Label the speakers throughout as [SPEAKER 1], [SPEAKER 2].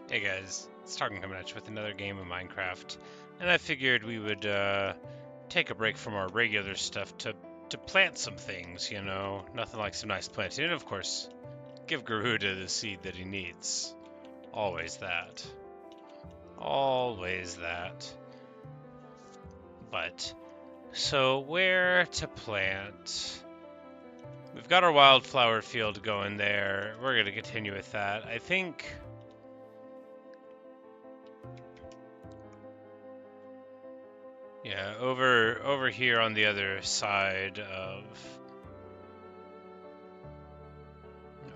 [SPEAKER 1] Hey guys, it's Talking coming at you with another game of Minecraft, and I figured we would take a break from our regular stuff to plant some things. Nothing like some nice planting, and of course, give Garuda the seed that he needs. Always that. Always that. But so where to plant? We've got our wildflower field going there. We're gonna continue with that. I think. Yeah, over here on the other side of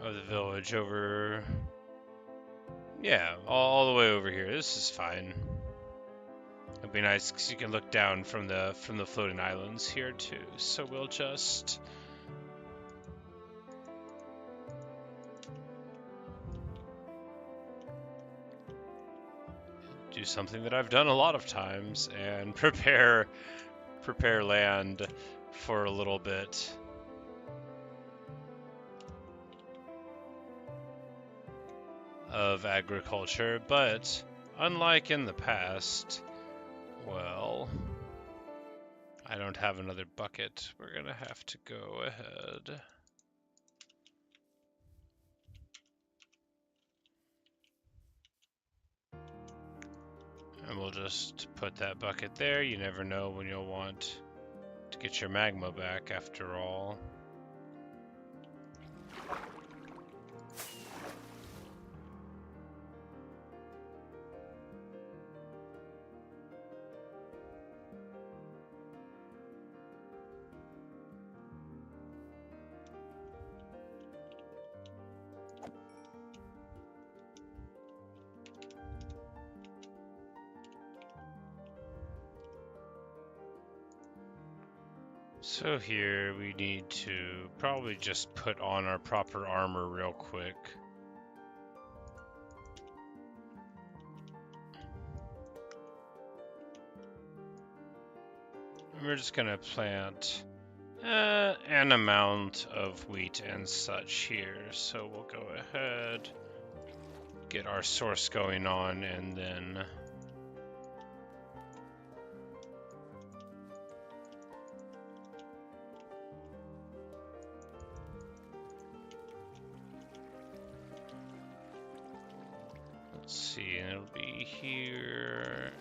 [SPEAKER 1] the village, over, yeah, all the way over here. This is fine. It'd be nice because you can look down from the floating islands here too. So we'll just do something that I've done a lot of times and prepare land for a little bit of agriculture, but unlike in the past, well, I don't have another bucket. We're gonna have to go ahead. And we'll just put that bucket there. You never know when you'll want to get your magma back after all. So here we need to probably just put on our proper armor real quick. And we're just gonna plant an amount of wheat and such here. So we'll go ahead, get our source going on, and then let's see, and it'll be here.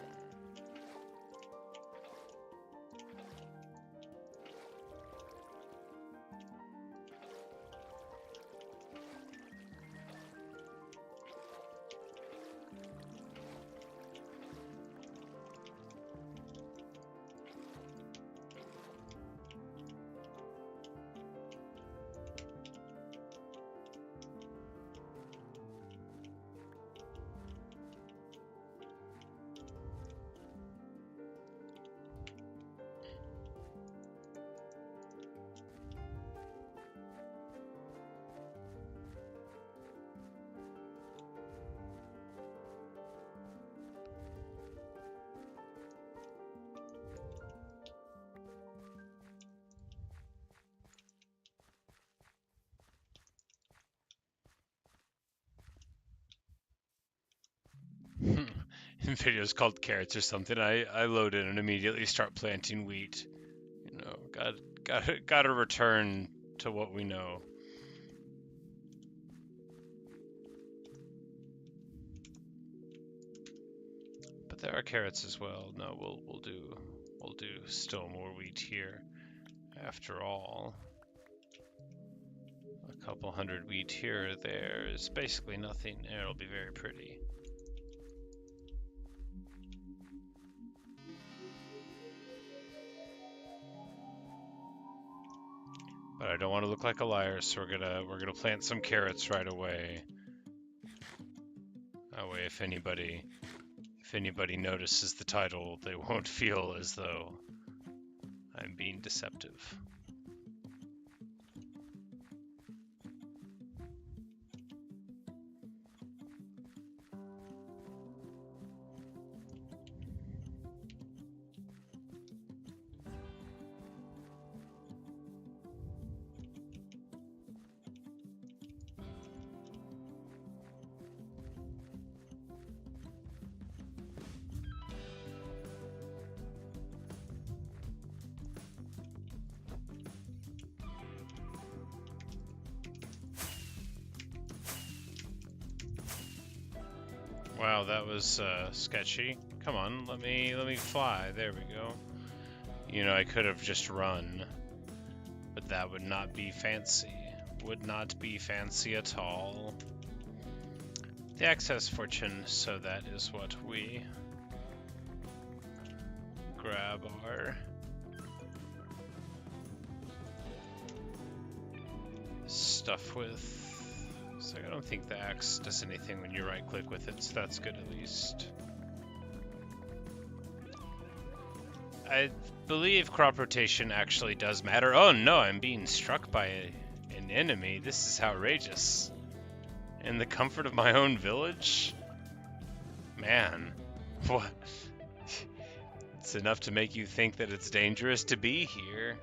[SPEAKER 1] Videos called carrots or something. I load in and immediately start planting wheat. Gotta return to what we know. But there are carrots as well. No, we'll do still more wheat here. After all, a couple hundred wheat here or there is basically nothing, and it'll be very pretty. But I don't want to look like a liar, so we're gonna plant some carrots right away. That way, if anybody notices the title, they won't feel as though I'm being deceptive. Wow, that was sketchy. Come on, let me fly. There we go. You know, I could have just run, but that would not be fancy. Would not be fancy at all. The excess fortune, so that is what we grab our stuff with. So I don't think the axe does anything when you right click with it, so that's good at least. I believe crop rotation actually does matter. Oh no, I'm being struck by an enemy. This is outrageous. In the comfort of my own village? Man, what? It's enough to make you think that it's dangerous to be here.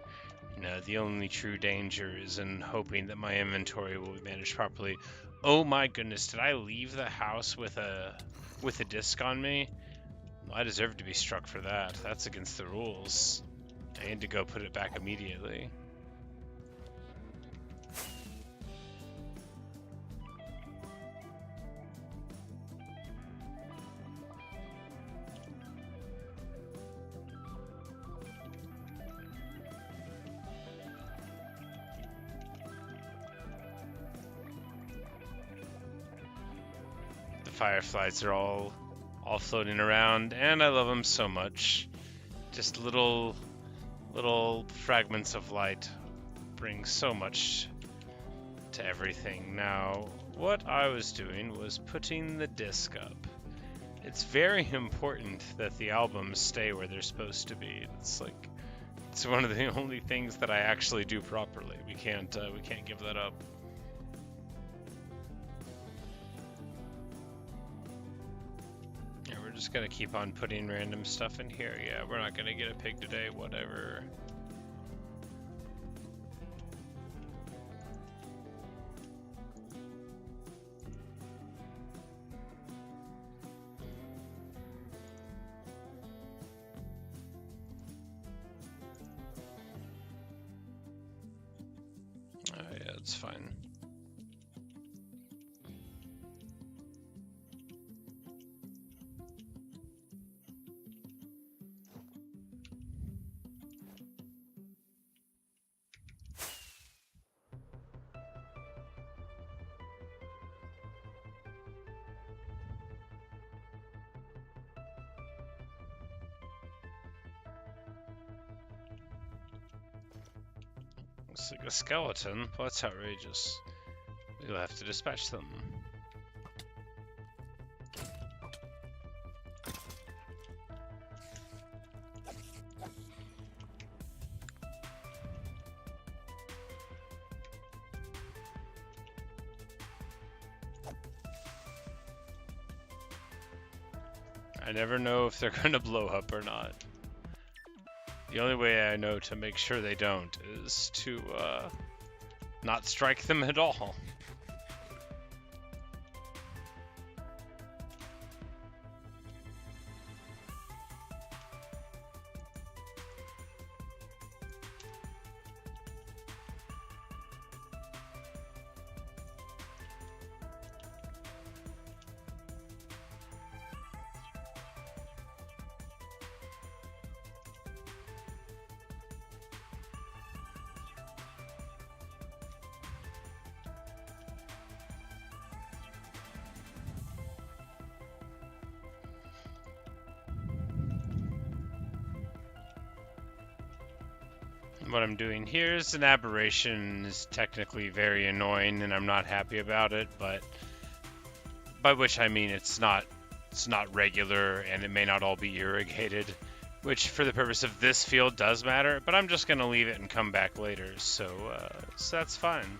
[SPEAKER 1] No, the only true danger is in hoping that my inventory will be managed properly. Oh my goodness, did I leave the house with a disc on me? Well, I deserve to be struck for that. That's against the rules. I need to go put it back immediately. Fireflies are all floating around, and I love them so much. Just little fragments of light bring so much to everything. Now, what I was doing was putting the disc up. It's very important that the albums stay where they're supposed to be. It's one of the only things that I actually do properly. We can't give that up. Just gonna keep on putting random stuff in here. Yeah, we're not gonna get a pig today, whatever. Oh yeah, it's fine. Looks like a skeleton. Well, that's outrageous. We'll have to dispatch them. I never know if they're gonna blow up or not. The only way I know to make sure they don't is to not strike them at all. What I'm doing here is an aberration, is technically very annoying and I'm not happy about it, but by which I mean it's not regular and it may not all be irrigated, which for the purpose of this field does matter, but I'm just going to leave it and come back later, so that's fine.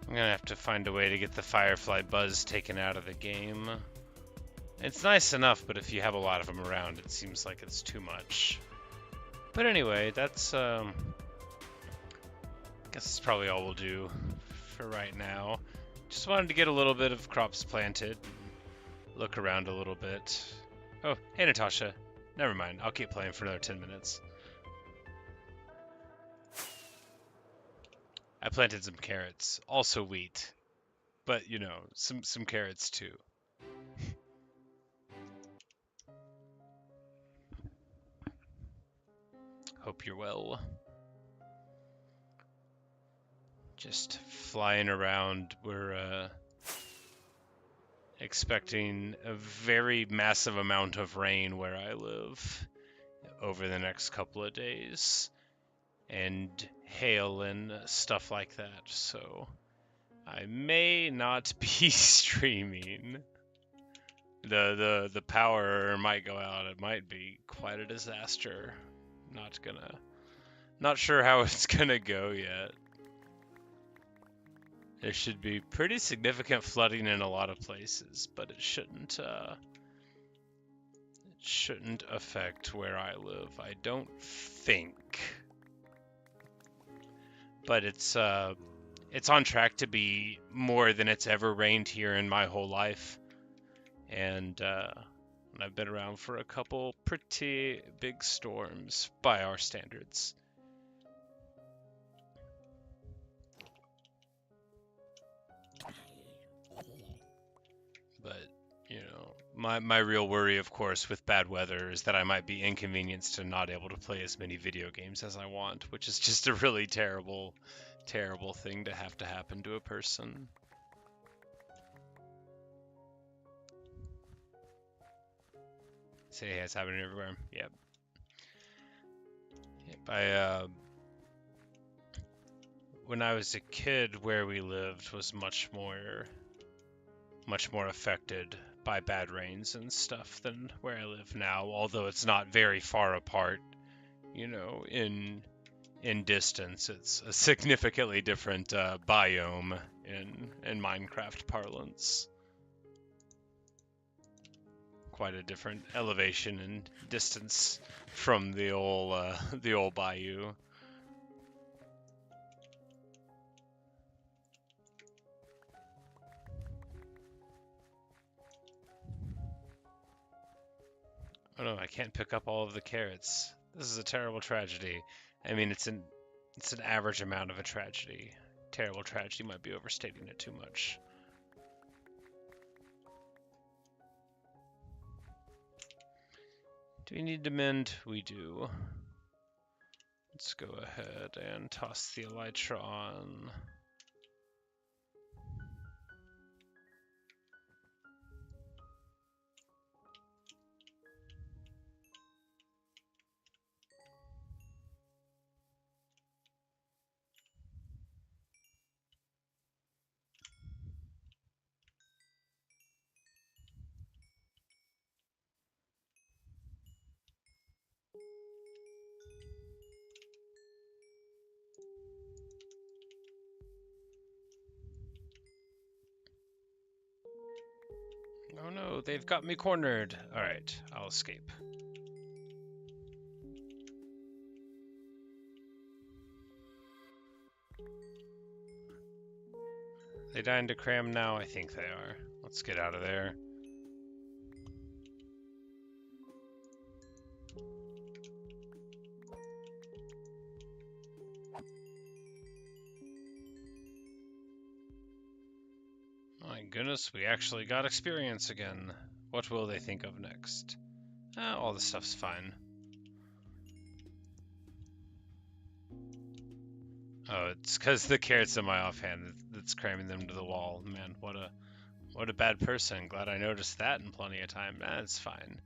[SPEAKER 1] I'm gonna have to find a way to get the Firefly buzz taken out of the game. It's nice enough, but if you have a lot of them around, it seems like it's too much. But anyway, that's I guess that's probably all we'll do for right now. Just wanted to get a little bit of crops planted, look around a little bit. Oh, hey Natasha. Never mind. I'll keep playing for another 10 minutes. I planted some carrots, also wheat, but you know, some carrots too. Hope you're well. Just flying around. We're expecting a very massive amount of rain where I live over the next couple of days, and hail and stuff like that. So I may not be streaming. The power might go out. It might be quite a disaster. Not sure how it's gonna go yet. There should be pretty significant flooding in a lot of places, but it shouldn't affect where I live, I don't think. But it's on track to be more than it's ever rained here in my whole life. And I've been around for a couple pretty big storms by our standards. But, you know, my real worry, of course, with bad weather is that I might be inconvenienced and not able to play as many video games as I want, which is just a really terrible, terrible thing to have to happen to a person. Say, hey, it's happening everywhere. Yep. When I was a kid, where we lived was much more affected by bad rains and stuff than where I live now, although it's not very far apart, you know, in distance. It's a significantly different biome in Minecraft parlance. Quite a different elevation and distance from the old bayou. Oh no, I can't pick up all of the carrots. This is a terrible tragedy. I mean, it's an average amount of a tragedy. Terrible tragedy might be overstating it too much. Do we need to mend? We do. Let's go ahead and toss the elytra on. Oh no, they've got me cornered. Alright, I'll escape. They dying to cram now? I think they are. Let's get out of there. My goodness, we actually got experience again. What will they think of next? All the stuff's fine. Oh, it's because the carrot's in my offhand that's cramming them to the wall. Man, what a bad person. Glad I noticed that in plenty of time. It's fine.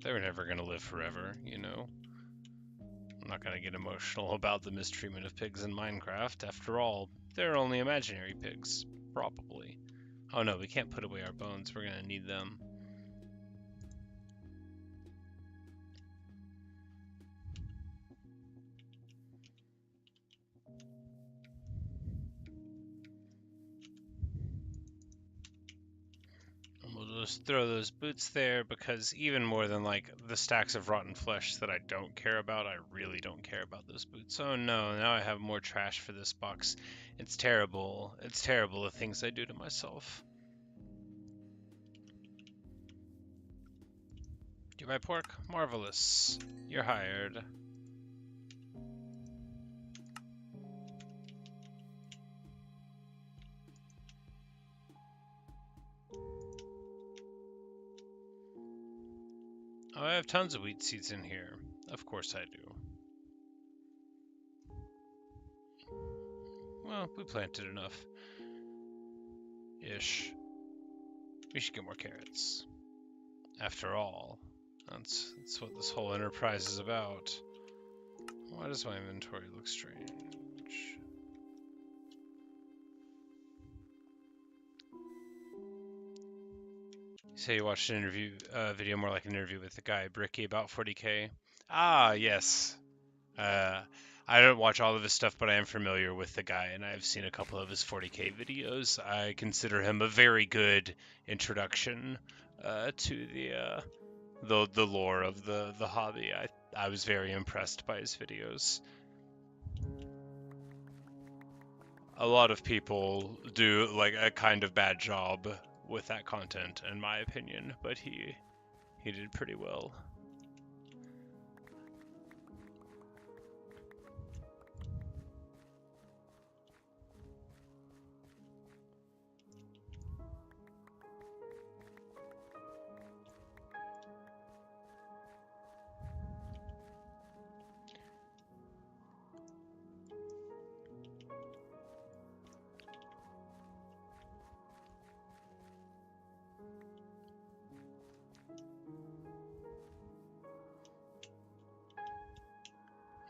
[SPEAKER 1] They were never gonna live forever, you know. I'm not gonna get emotional about the mistreatment of pigs in Minecraft. After all, they're only imaginary pigs, probably. Oh no, we can't put away our bones. We're gonna need them. throw those boots there because even more than like the stacks of rotten flesh that I don't care about, I really don't care about those boots. Oh no, now I have more trash for this box. It's terrible. It's terrible the things I do to myself. Do my pork? Marvelous. You're hired. Oh, I have tons of wheat seeds in here. Of course I do. Well, we planted enough. Ish. We should get more carrots. After all, that's what this whole enterprise is about. Why does my inventory look strange? You say you watched an interview video more like an interview with the guy Bricky about 40k. Ah, yes. I don't watch all of his stuff, but I am familiar with the guy, and I've seen a couple of his 40k videos. I consider him a very good introduction to the lore of the hobby. I was very impressed by his videos. A lot of people do like a kind of bad job with that content, in my opinion, but he did pretty well.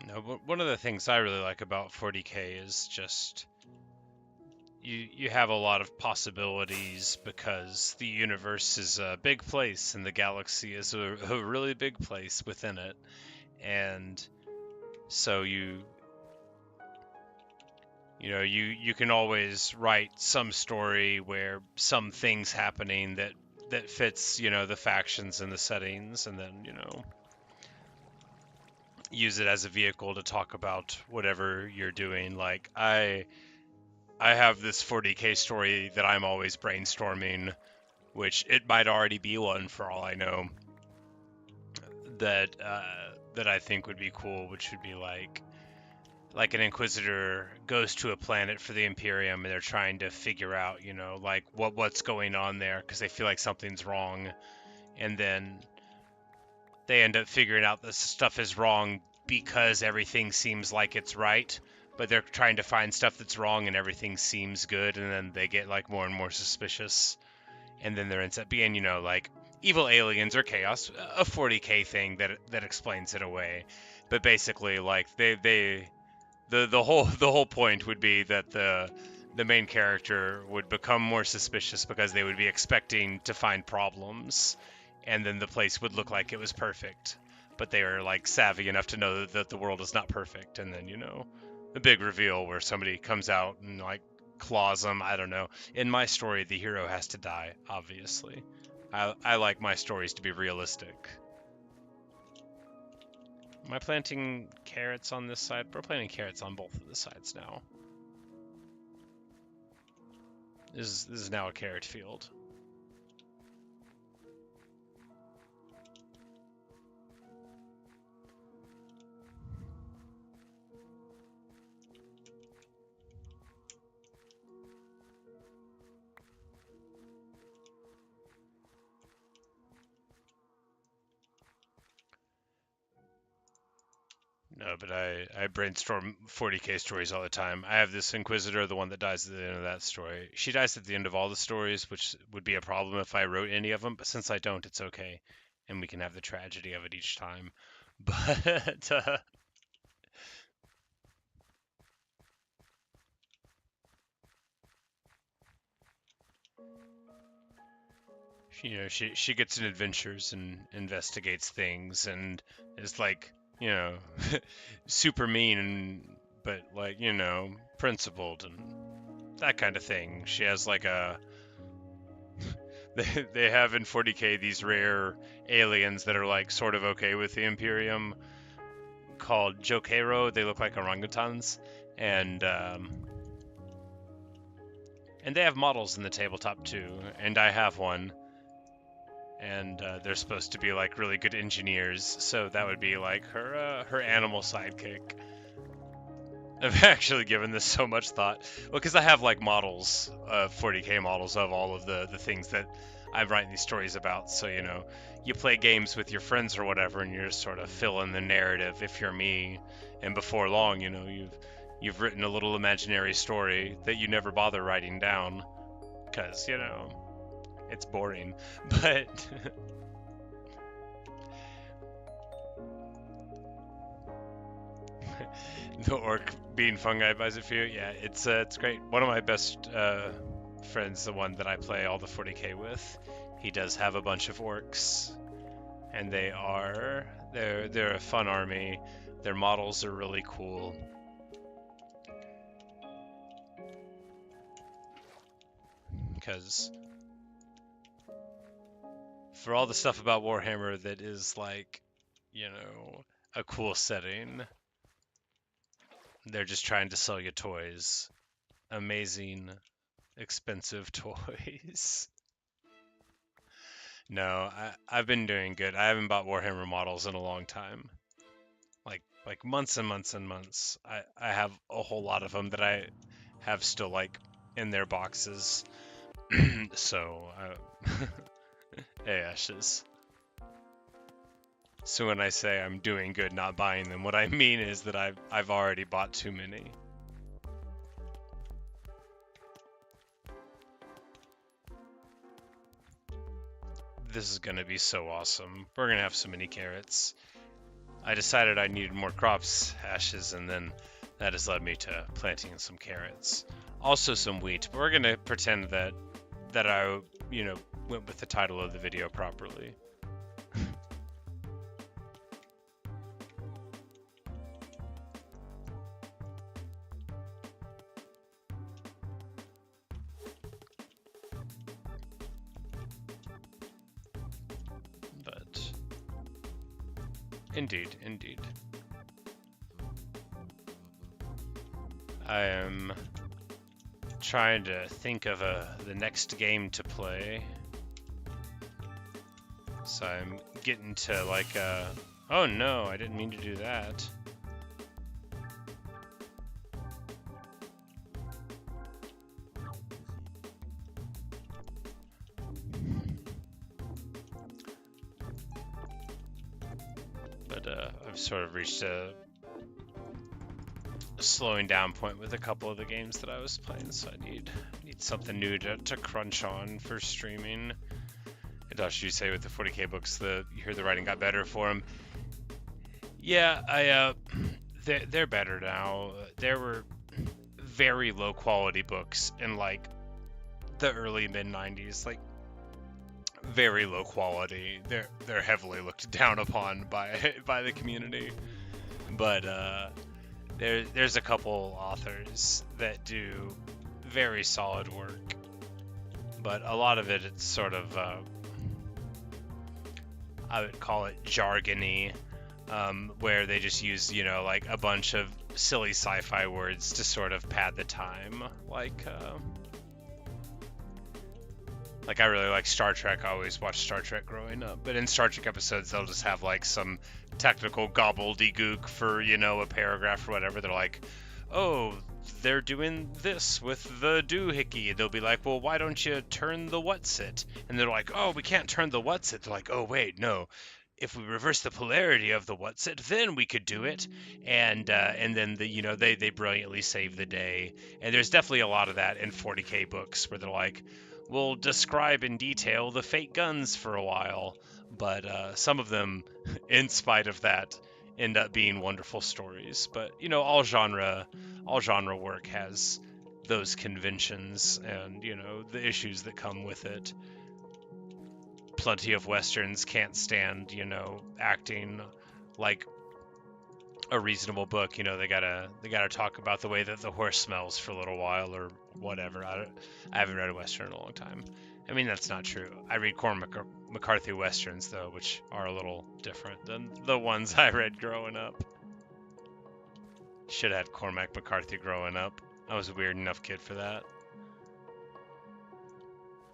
[SPEAKER 1] No, but one of the things I really like about 40k is just you have a lot of possibilities because the universe is a big place and the galaxy is a really big place within it, and so you can always write some story where some things happening that fits the factions and the settings, and then use it as a vehicle to talk about whatever you're doing. Like I have this 40k story that I'm always brainstorming, which it might already be one for all I know, that I think would be cool, which would be like an Inquisitor goes to a planet for the Imperium and they're trying to figure out, like what's going on there because they feel like something's wrong, and then they end up figuring out this stuff is wrong because everything seems like it's right, but they're trying to find stuff that's wrong and everything seems good, and then they get like more and more suspicious, and then there ends up being like evil aliens or chaos, a 40k thing that explains it away. But basically like the whole point would be that the main character would become more suspicious because they would be expecting to find problems, and then the place would look like it was perfect, but they are like savvy enough to know that the world is not perfect, and then the big reveal where somebody comes out and like claws them. I don't know. In my story, the hero has to die, obviously. I like my stories to be realistic. Am I planting carrots on this side? We're planting carrots on both of the sides now. This is now a carrot field. No, but I brainstorm 40k stories all the time. I have this Inquisitor, the one that dies at the end of that story. She dies at the end of all the stories, which would be a problem if I wrote any of them, but since I don't, it's okay. And we can have the tragedy of it each time. But, she gets in adventures and investigates things and is like, super mean but like, principled and that kind of thing. She has like a They have in 40k these rare aliens that are like sort of okay with the Imperium, called Jokero. They look like orangutans, and they have models in the tabletop too, and I have one. And they're supposed to be like really good engineers, so that would be like her animal sidekick. I've actually given this so much thought. Well, because I have like models, 40k models of all of the things that I'm writing these stories about. So, you know, you play games with your friends or whatever, and you're just sort of filling the narrative if you're me. And before long, you know, you've written a little imaginary story that you never bother writing down, because, you know, it's boring. But the orc being fungi buys it for you. Yeah, it's great. One of my best friends, the one that I play all the 40k with, he does have a bunch of orcs, and they're a fun army. Their models are really cool. Because for all the stuff about Warhammer that is like, you know, a cool setting, they're just trying to sell you toys. Amazing, expensive toys. No, I've been doing good. I haven't bought Warhammer models in a long time. Like months and months and months. I have a whole lot of them that I have still like in their boxes. So, hey Ashes. So when I say I'm doing good not buying them, what I mean is that I've already bought too many. This is gonna be so awesome. We're gonna have so many carrots. I decided I needed more crops, Ashes, and then that has led me to planting some carrots. Also some wheat, but we're gonna pretend that I, you know, went with the title of the video properly. But indeed, indeed. I am trying to think of the next game to play. So I'm getting to like oh no, I didn't mean to do that. But I've sort of reached a slowing down point with a couple of the games that I was playing, so I need something new to crunch on for streaming. And Josh, you say with the 40k books, you hear the writing got better for them. Yeah, they're better now. There were very low quality books in like the early mid 90s, like very low quality. They're heavily looked down upon by the community. But there's a couple authors that do very solid work, but a lot of it's sort of I would call it jargony, where they just use, you know, like a bunch of silly sci-fi words to sort of pad the time. Like I really like Star Trek. I always watched Star Trek growing up, but in Star Trek episodes, they'll just have like some technical gobbledygook for, you know, a paragraph or whatever. They're like, oh, they're doing this with the doohickey. They'll be like, well, why don't you turn the what's it? And they're like, oh, we can't turn the what's it. They're like, oh, wait, no. If we reverse the polarity of the what's it, then we could do it. And then the, you know, they brilliantly save the day. And there's definitely a lot of that in 40k books where they're like, we'll describe in detail the fake guns for a while, but some of them, in spite of that, end up being wonderful stories. But you know, all genre work has those conventions and, you know, the issues that come with it. Plenty of westerns can't stand, you know, acting like a reasonable book, you know, they gotta talk about the way that the horse smells for a little while or whatever. I haven't read a Western in a long time. I mean, that's not true. I read Cormac McCarthy Westerns, though, which are a little different than the ones I read growing up. Should have had Cormac McCarthy growing up. I was a weird enough kid for that.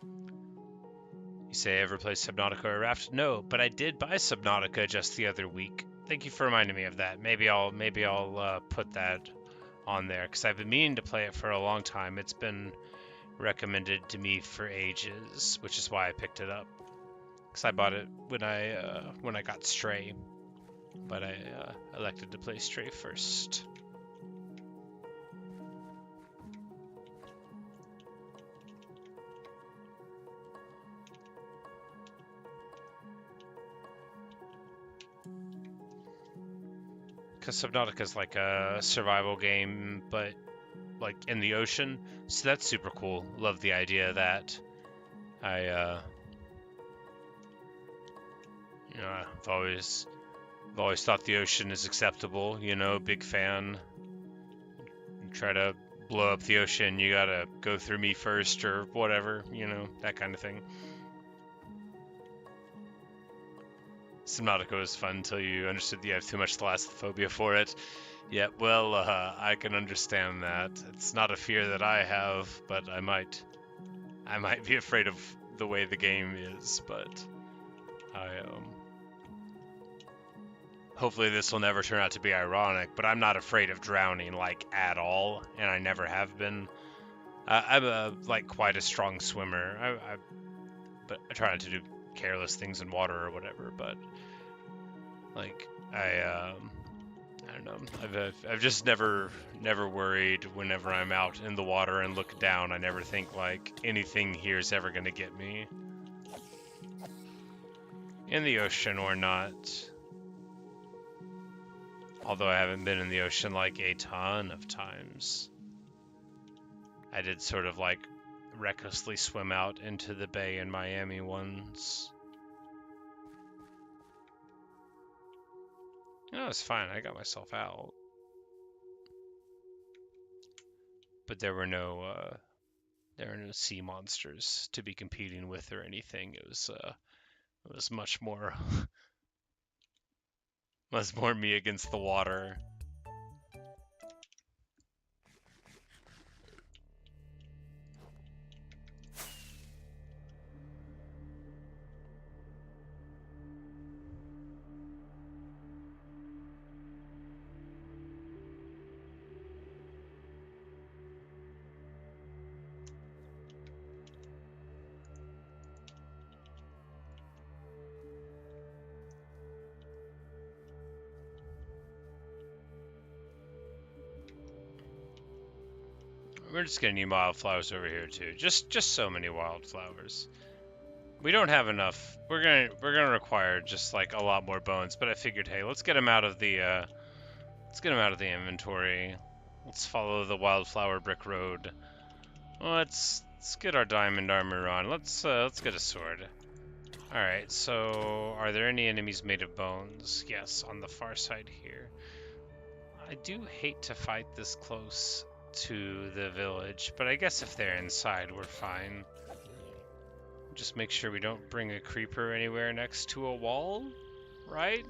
[SPEAKER 1] You say ever play Subnautica or Raft? No, but I did buy Subnautica just the other week. Thank you for reminding me of that. Maybe I'll put that on there because I've been meaning to play it for a long time. It's been recommended to me for ages, which is why I picked it up. Because I bought it when I got Stray, but I elected to play Stray first. Because Subnautica is like a survival game, but like in the ocean, so that's super cool. Love the idea of that. I've always thought the ocean is acceptable. You know, big fan. You try to blow up the ocean, you gotta go through me first or whatever. You know, that kind of thing. Subnautica was fun until you understood you have too much thalassophobia for it. Yeah, well, I can understand that. It's not a fear that I have, but I might be afraid of the way the game is, but hopefully this will never turn out to be ironic, but I'm not afraid of drowning, like, at all, and I never have been. I'm quite a strong swimmer, but I try not to do careless things in water or whatever, but like I don't know. I've just never worried whenever I'm out in the water and look down. I never think like anything here is ever gonna get me. In the ocean or not. Although I haven't been in the ocean like a ton of times. I did sort of like recklessly swim out into the bay in Miami once. No, it's fine. I got myself out. But there were no sea monsters to be competing with or anything. It was much more me against the water. We're just gonna need wildflowers over here too. Just so many wildflowers. We don't have enough. We're gonna require just like a lot more bones. But I figured, hey, let's get them out of the inventory. Let's follow the wildflower brick road. Let's get our diamond armor on. Let's get a sword. All right. So, are there any enemies made of bones? Yes, on the far side here. I do hate to fight this close to the village, but I guess if they're inside, we're fine. Just make sure we don't bring a creeper anywhere next to a wall, right?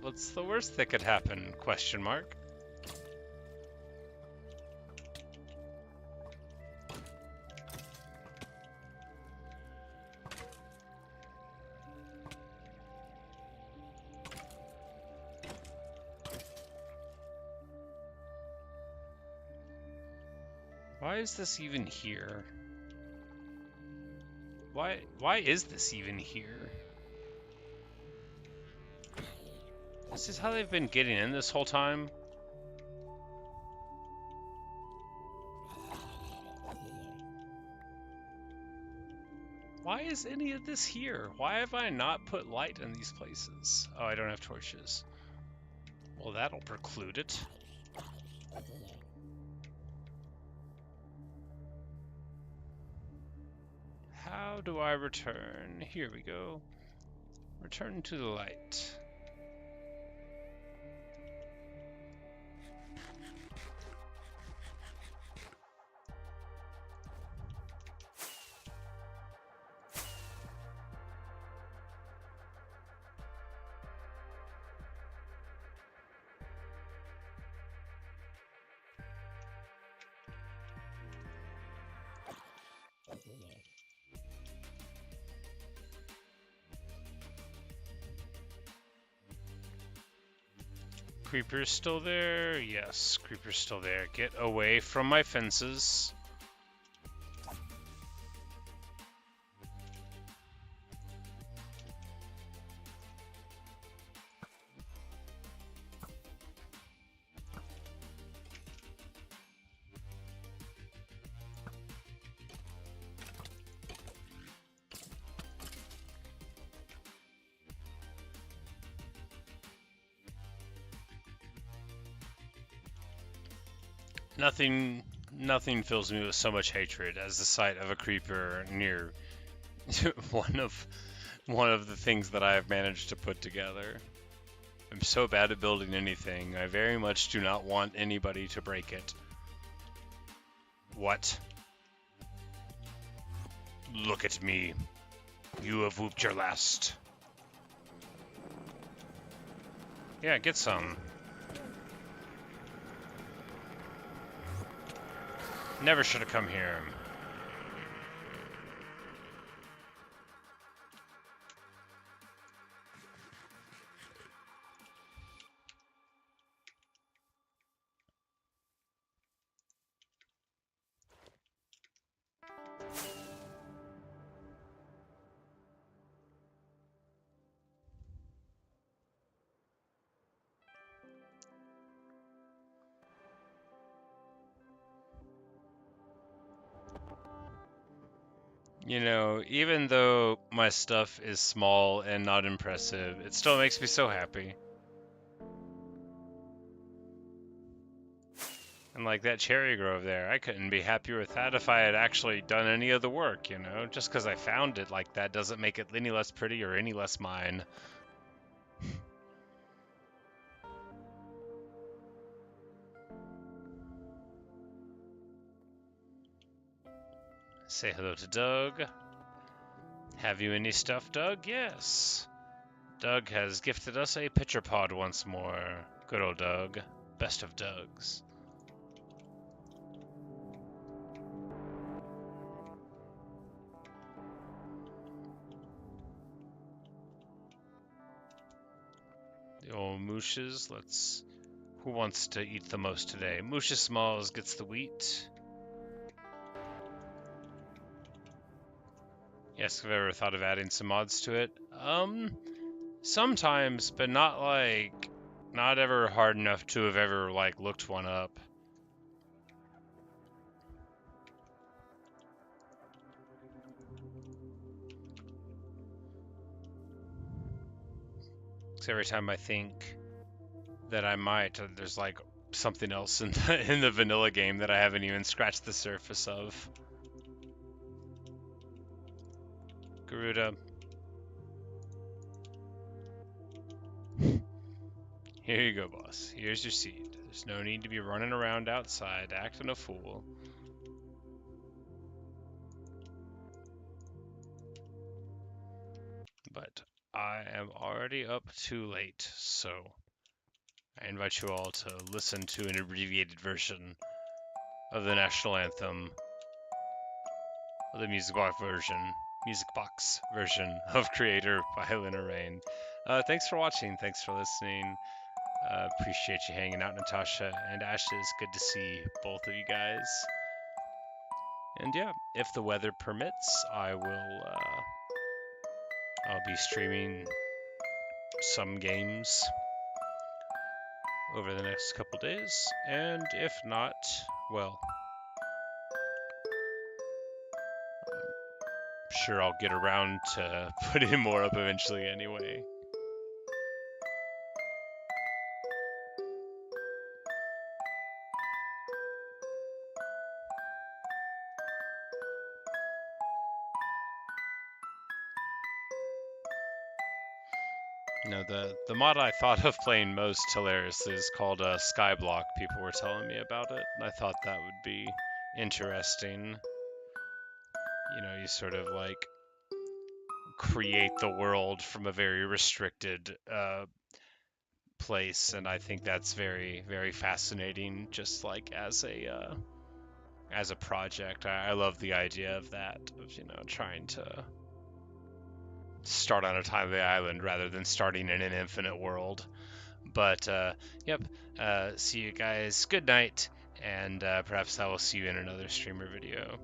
[SPEAKER 1] What's the worst that could happen? Question mark. Why is this even here? Why is this even here? Is this how they've been getting in this whole time? Why is any of this here? Why have I not put light in these places? Oh, I don't have torches. Well, that'll preclude it. How do I return? Here we go. Return to the light. Creeper's still there? Yes, Creeper's still there. Get away from my fences. Nothing fills me with so much hatred as the sight of a creeper near one of the things that I have managed to put together. I'm so bad at building anything. I very much do not want anybody to break it. What? Look at me. You have whooped your last. Yeah, get some. Never should have come here. You know, even though my stuff is small and not impressive, it still makes me so happy. And like that cherry grove there, I couldn't be happier with that if I had actually done any of the work, you know? Just because I found it like that doesn't make it any less pretty or any less mine. Say hello to Doug. Have you any stuff, Doug? Yes. Doug has gifted us a pitcher pod once more. Good old Doug. Best of Dougs. The old mooshes, let's... Who wants to eat the most today? Moosha Smalls gets the wheat. Yes, have I ever thought of adding some mods to it? Sometimes, but not ever hard enough to have ever, looked one up. Because every time I think that I might, there's, something else in the vanilla game that I haven't even scratched the surface of. Garuda. Here you go, boss. Here's your seed. There's no need to be running around outside acting a fool. But I am already up too late, so I invite you all to listen to an abbreviated version of the national anthem, of the music box version of Creator by Lena Rain. Thanks for watching. Thanks for listening. Appreciate you hanging out, Natasha and Ashes. Good to see both of you guys. And yeah, if the weather permits, I'll be streaming some games over the next couple days, and if not, well, I'm sure I'll get around to putting more up eventually anyway. No, the mod I thought of playing most hilariously is called Skyblock. People were telling me about it, and I thought that would be interesting. You know, you sort of create the world from a very restricted place, and I think that's very, very fascinating. Just as a project, I love the idea of that, of trying to start on a tiny island rather than starting in an infinite world. But yep, see you guys. Good night, and perhaps I will see you in another streamer video.